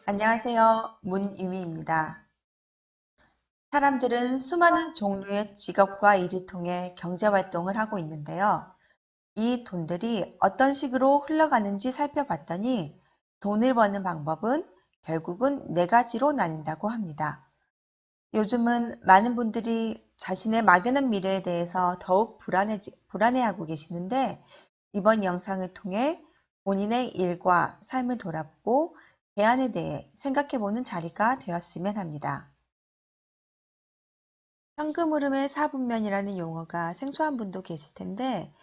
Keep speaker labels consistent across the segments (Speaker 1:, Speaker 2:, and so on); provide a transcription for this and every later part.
Speaker 1: 안녕하세요. 문유미입니다. 사람들은 수많은 종류의 직업과 일을 통해 경제활동을 하고 있는데요. 이 돈들이 어떤 식으로 흘러가는지 살펴봤더니 돈을 버는 방법은 결국은 네 가지로 나뉜다고 합니다. 요즘은 많은 분들이 자신의 막연한 미래에 대해서 더욱 불안해하고 계시는데 이번 영상을 통해 본인의 일과 삶을 돌아보고 대안에 대해 생각해보는 자리가 되었으면 합니다. 현금 흐름의 4분면이라는 용어가 생소한 분도 계실 텐데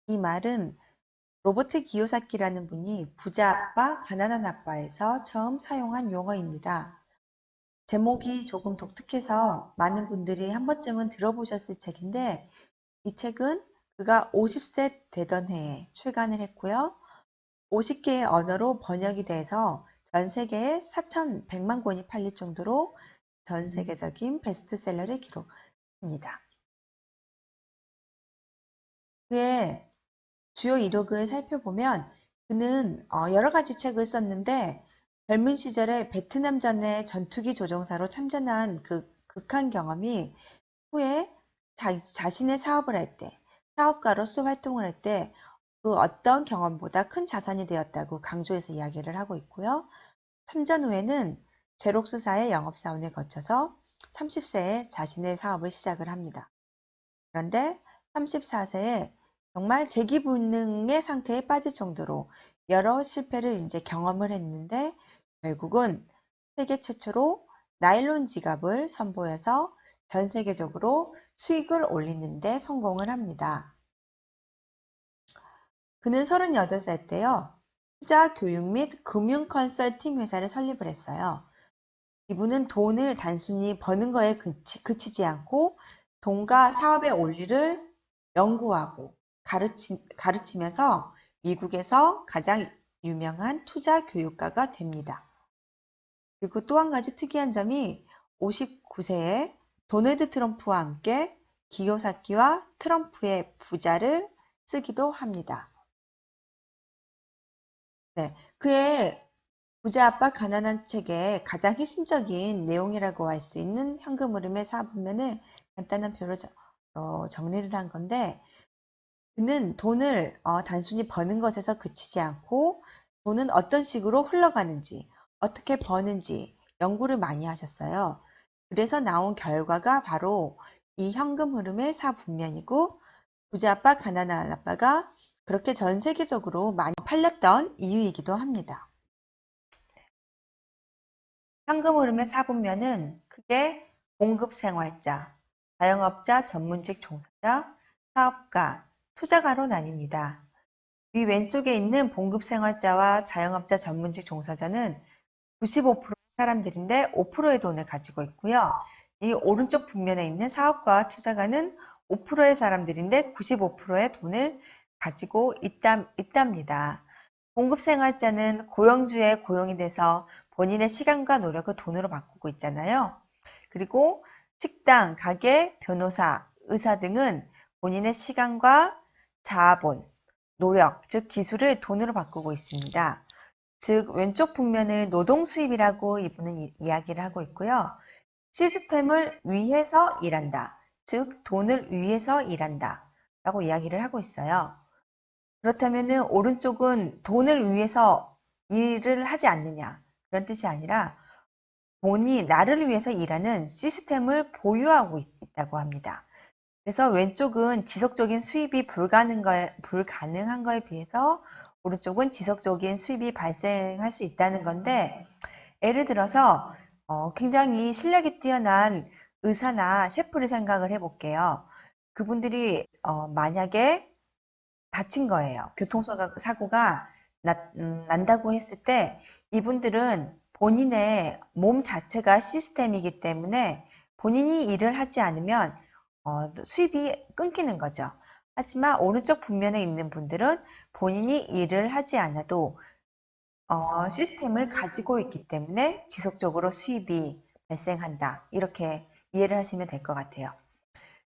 Speaker 1: 이 말은 로버트 기요사키라는 분이 부자 아빠, 가난한 아빠에서 처음 사용한 용어입니다. 제목이 조금 독특해서 많은 분들이 한 번쯤은 들어보셨을 책인데 이 책은 그가 50세 되던 해에 출간을 했고요. 50개의 언어로 번역이 돼서 전 세계에 4,100만 권이 팔릴 정도로 전 세계적인 베스트셀러를 기록합니다. 그의 주요 이력을 살펴보면 그는 여러 가지 책을 썼는데 젊은 시절에 베트남전의 전투기 조종사로 참전한 그 극한 경험이 후에 자신의 사업을 할 때, 사업가로서 활동을 할 때 그 어떤 경험보다 큰 자산이 되었다고 강조해서 이야기를 하고 있고요. 참전 후에는 제록스사의 영업사원을 거쳐서 30세에 자신의 사업을 시작을 합니다. 그런데 34세에 정말 재기불능의 상태에 빠질 정도로 여러 실패를 이제 경험을 했는데 결국은 세계 최초로 나일론 지갑을 선보여서 전 세계적으로 수익을 올리는 데 성공을 합니다. 그는 38살 때요. 투자 교육 및 금융 컨설팅 회사를 설립을 했어요. 이분은 돈을 단순히 버는 거에 그치지 않고 돈과 사업의 원리를 연구하고 가르치면서 미국에서 가장 유명한 투자 교육가가 됩니다. 그리고 또 한 가지 특이한 점이 59세에 도널드 트럼프와 함께 기요사키와 트럼프의 부자를 쓰기도 합니다. 네, 그의 부자 아빠 가난한 책의 가장 핵심적인 내용이라고 할 수 있는 현금 흐름의 4분면을 간단한 표로 정리를 한 건데 그는 돈을 단순히 버는 것에서 그치지 않고 돈은 어떤 식으로 흘러가는지 어떻게 버는지 연구를 많이 하셨어요. 그래서 나온 결과가 바로 이 현금 흐름의 4분면이고 부자 아빠 가난한 아빠가 그렇게 전 세계적으로 많이 팔렸던 이유이기도 합니다. 현금 흐름의 4분면은 크게 공급생활자, 자영업자, 전문직 종사자, 사업가, 투자가로 나뉩니다. 위 왼쪽에 있는 봉급생활자와 자영업자, 전문직 종사자는 95%의 사람들인데 5%의 돈을 가지고 있고요. 이 오른쪽 분면에 있는 사업가와 투자가는 5%의 사람들인데 95%의 돈을 가지고 있답니다. 공급생활자는 고용주에 고용이 돼서 본인의 시간과 노력을 돈으로 바꾸고 있잖아요. 그리고 식당, 가게, 변호사, 의사 등은 본인의 시간과 자본, 노력, 즉 기술을 돈으로 바꾸고 있습니다. 즉 왼쪽 분면을 노동 수입이라고 이분은 이야기를 하고 있고요. 시스템을 위해서 일한다. 즉 돈을 위해서 일한다. 라고 이야기를 하고 있어요. 그렇다면 오른쪽은 돈을 위해서 일을 하지 않느냐 그런 뜻이 아니라 돈이 나를 위해서 일하는 시스템을 보유하고 있다고 합니다. 그래서 왼쪽은 지속적인 수입이 불가능한 거에 비해서 오른쪽은 지속적인 수입이 발생할 수 있다는 건데 예를 들어서 굉장히 실력이 뛰어난 의사나 셰프를 생각을 해볼게요. 그분들이 만약에 다친 거예요. 교통사고가 난다고 했을 때 이분들은 본인의 몸 자체가 시스템이기 때문에 본인이 일을 하지 않으면 수입이 끊기는 거죠. 하지만 오른쪽 분면에 있는 분들은 본인이 일을 하지 않아도 시스템을 가지고 있기 때문에 지속적으로 수입이 발생한다. 이렇게 이해를 하시면 될 것 같아요.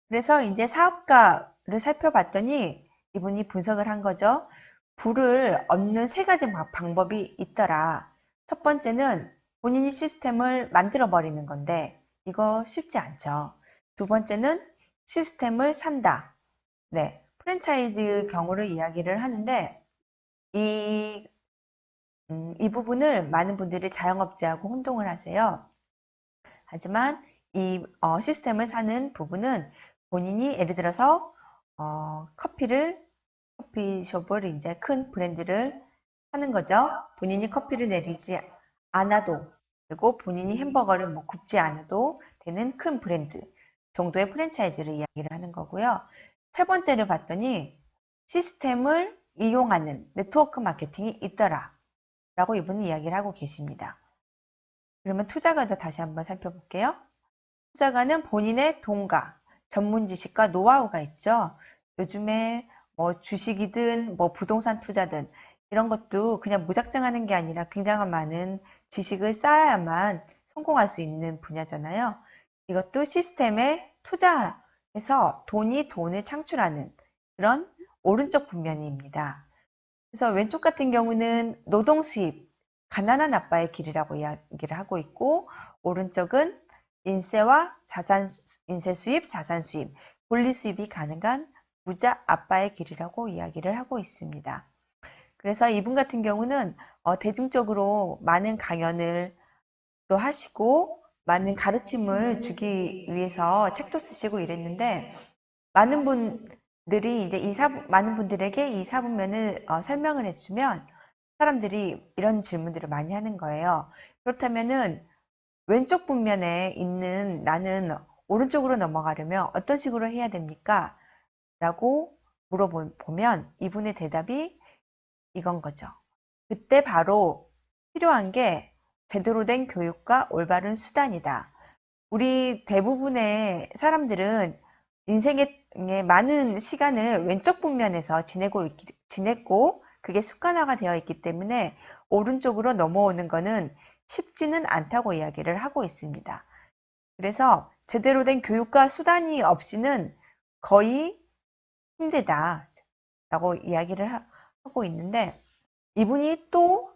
Speaker 1: 그래서 이제 사업가 살펴봤더니 이분이 분석을 한 거죠. 부를 얻는 세 가지 방법이 있더라. 첫 번째는 본인이 시스템을 만들어 버리는 건데 이거 쉽지 않죠. 두 번째는 시스템을 산다. 네, 프랜차이즈 경우를 이야기를 하는데 이 부분을 많은 분들이 자영업자하고 혼동을 하세요. 하지만 이 시스템을 사는 부분은 본인이 예를 들어서 커피숍을 이제 큰 브랜드를 하는 거죠. 본인이 커피를 내리지 않아도 그리고 본인이 햄버거를 뭐 굽지 않아도 되는 큰 브랜드 정도의 프랜차이즈를 이야기를 하는 거고요. 세 번째를 봤더니 시스템을 이용하는 네트워크 마케팅이 있더라 라고 이분은 이야기를 하고 계십니다. 그러면 투자가도 다시 한번 살펴볼게요. 투자가는 본인의 돈과 전문 지식과 노하우가 있죠. 요즘에 뭐 주식이든 뭐 부동산 투자든 이런 것도 그냥 무작정 하는 게 아니라 굉장히 많은 지식을 쌓아야만 성공할 수 있는 분야잖아요. 이것도 시스템에 투자해서 돈을 창출하는 그런 오른쪽 분면입니다. 그래서 왼쪽 같은 경우는 노동 수입, 가난한 아빠의 길이라고 이야기를 하고 있고 오른쪽은 인세와 인세 수입, 자산 수입, 권리 수입이 가능한 부자 아빠의 길이라고 이야기를 하고 있습니다. 그래서 이분 같은 경우는 대중적으로 많은 강연을 또 하시고 많은 가르침을 주기 위해서 책도 쓰시고 이랬는데 많은 분들이 이제 많은 분들에게 이 사분면을 설명을 해주면 사람들이 이런 질문들을 많이 하는 거예요. 그렇다면은 왼쪽 분면에 있는 나는 오른쪽으로 넘어가려면 어떤 식으로 해야 됩니까? 라고 물어보면 이분의 대답이 이건 거죠. 그때 바로 필요한 게 제대로 된 교육과 올바른 수단이다. 우리 대부분의 사람들은 인생의 많은 시간을 왼쪽 분면에서 지냈고 그게 습관화가 되어 있기 때문에 오른쪽으로 넘어오는 거는 쉽지는 않다고 이야기를 하고 있습니다. 그래서 제대로 된 교육과 수단이 없이는 거의 힘들다라고 이야기를 하고 있는데 이분이 또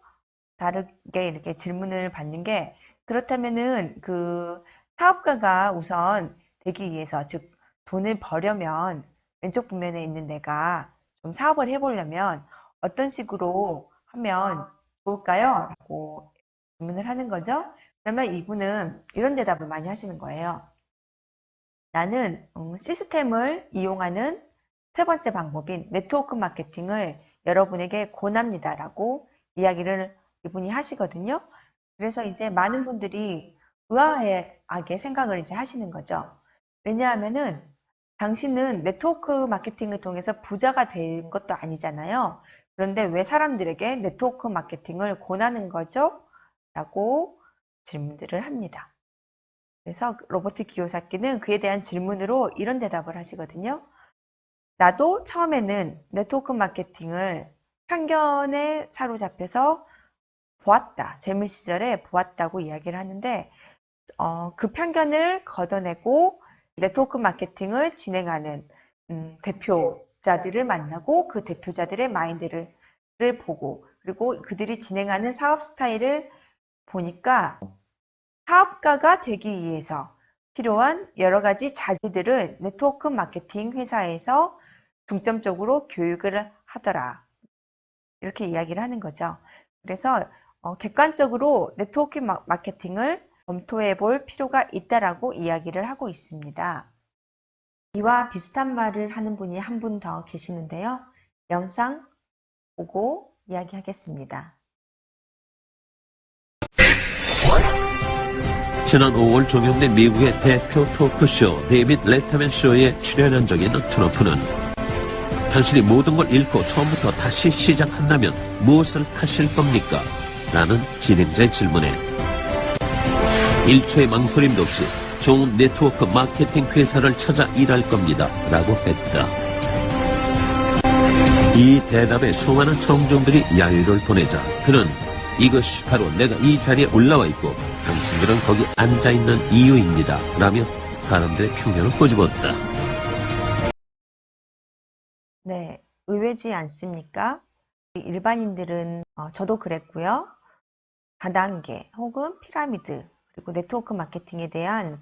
Speaker 1: 다르게 이렇게 질문을 받는 게 그렇다면은 그 사업가가 우선 되기 위해서 즉 돈을 벌려면 왼쪽 분면에 있는 내가 좀 사업을 해보려면 어떤 식으로 하면 좋을까요? 라고 질문을 하는 거죠. 그러면 이분은 이런 대답을 많이 하시는 거예요. 나는 시스템을 이용하는 세 번째 방법인 네트워크 마케팅을 여러분에게 권합니다. 라고 이야기를 이분이 하시거든요. 그래서 이제 많은 분들이 의아하게 생각을 이제 하시는 거죠. 왜냐하면은 당신은 네트워크 마케팅을 통해서 부자가 된 것도 아니잖아요. 그런데 왜 사람들에게 네트워크 마케팅을 권하는 거죠? 라고 질문들을 합니다. 그래서 로버트 기요사키는 그에 대한 질문으로 이런 대답을 하시거든요. 나도 처음에는 네트워크 마케팅을 편견에 사로잡혀서 보았다. 젊은 시절에 보았다고 이야기를 하는데 그 편견을 걷어내고 네트워크 마케팅을 진행하는 대표자들을 만나고 그 대표자들의 마인드를 보고 그리고 그들이 진행하는 사업 스타일을 보니까 사업가가 되기 위해서 필요한 여러 가지 자질들을 네트워크 마케팅 회사에서 중점적으로 교육을 하더라. 이렇게 이야기를 하는 거죠. 그래서 객관적으로 네트워크 마케팅을 검토해 볼 필요가 있다라고 이야기를 하고 있습니다. 이와 비슷한 말을 하는 분이 한 분 더 계시는데요. 영상 보고 이야기하겠습니다.
Speaker 2: 지난 5월 종영된 미국의 대표 토크쇼 데이빗 레터맨 쇼에 출연한 적이 있는 트럼프는 당신이 모든 걸 잃고 처음부터 다시 시작한다면 무엇을 하실 겁니까? 라는 진행자의 질문에 1초의 망설임도 없이 좋은 네트워크 마케팅 회사를 찾아 일할 겁니다. 라고 했다. 이 대답에 수많은 청중들이 야유를 보내자 그는 이것이 바로 내가 이 자리에 올라와 있고 당신들은 거기 앉아있는 이유입니다. 라며 사람들의 편견을 꼬집었다.
Speaker 1: 네, 의외지 않습니까? 일반인들은 저도 그랬고요. 다단계 혹은 피라미드 그리고 네트워크 마케팅에 대한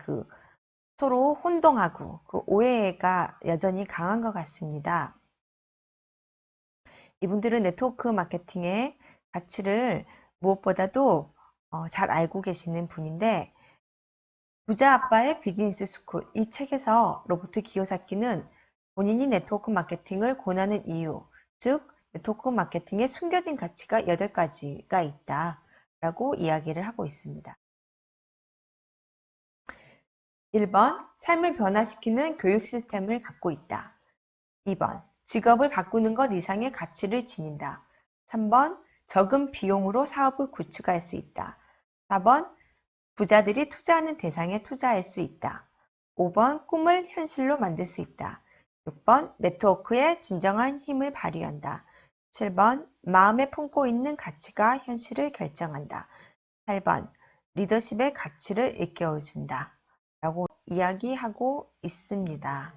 Speaker 1: 서로 혼동하고 오해가 여전히 강한 것 같습니다. 이분들은 네트워크 마케팅의 가치를 무엇보다도 잘 알고 계시는 분인데 부자 아빠의 비즈니스 스쿨 이 책에서로부터 기요사키는 본인이 네트워크 마케팅을 권하는 이유, 즉 네트워크 마케팅의 숨겨진 가치가 8가지가 있다 라고 이야기를 하고 있습니다. 1번, 삶을 변화시키는 교육 시스템을 갖고 있다. 2번, 직업을 바꾸는 것 이상의 가치를 지닌다. 3번, 적은 비용으로 사업을 구축할 수 있다. 4번, 부자들이 투자하는 대상에 투자할 수 있다. 5번, 꿈을 현실로 만들 수 있다. 6번, 네트워크의 진정한 힘을 발휘한다. 7번, 마음에 품고 있는 가치가 현실을 결정한다. 8번, 리더십의 가치를 일깨워준다. 라고 이야기하고 있습니다.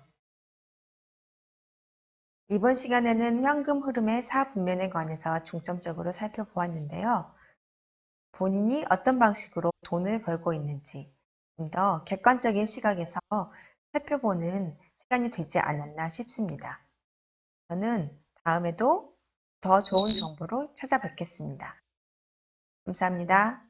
Speaker 1: 이번 시간에는 현금 흐름의 4분면에 관해서 중점적으로 살펴보았는데요. 본인이 어떤 방식으로 돈을 벌고 있는지 좀 더 객관적인 시각에서 살펴보는 시간이 되지 않았나 싶습니다. 저는 다음에도 더 좋은 정보로 찾아뵙겠습니다. 감사합니다.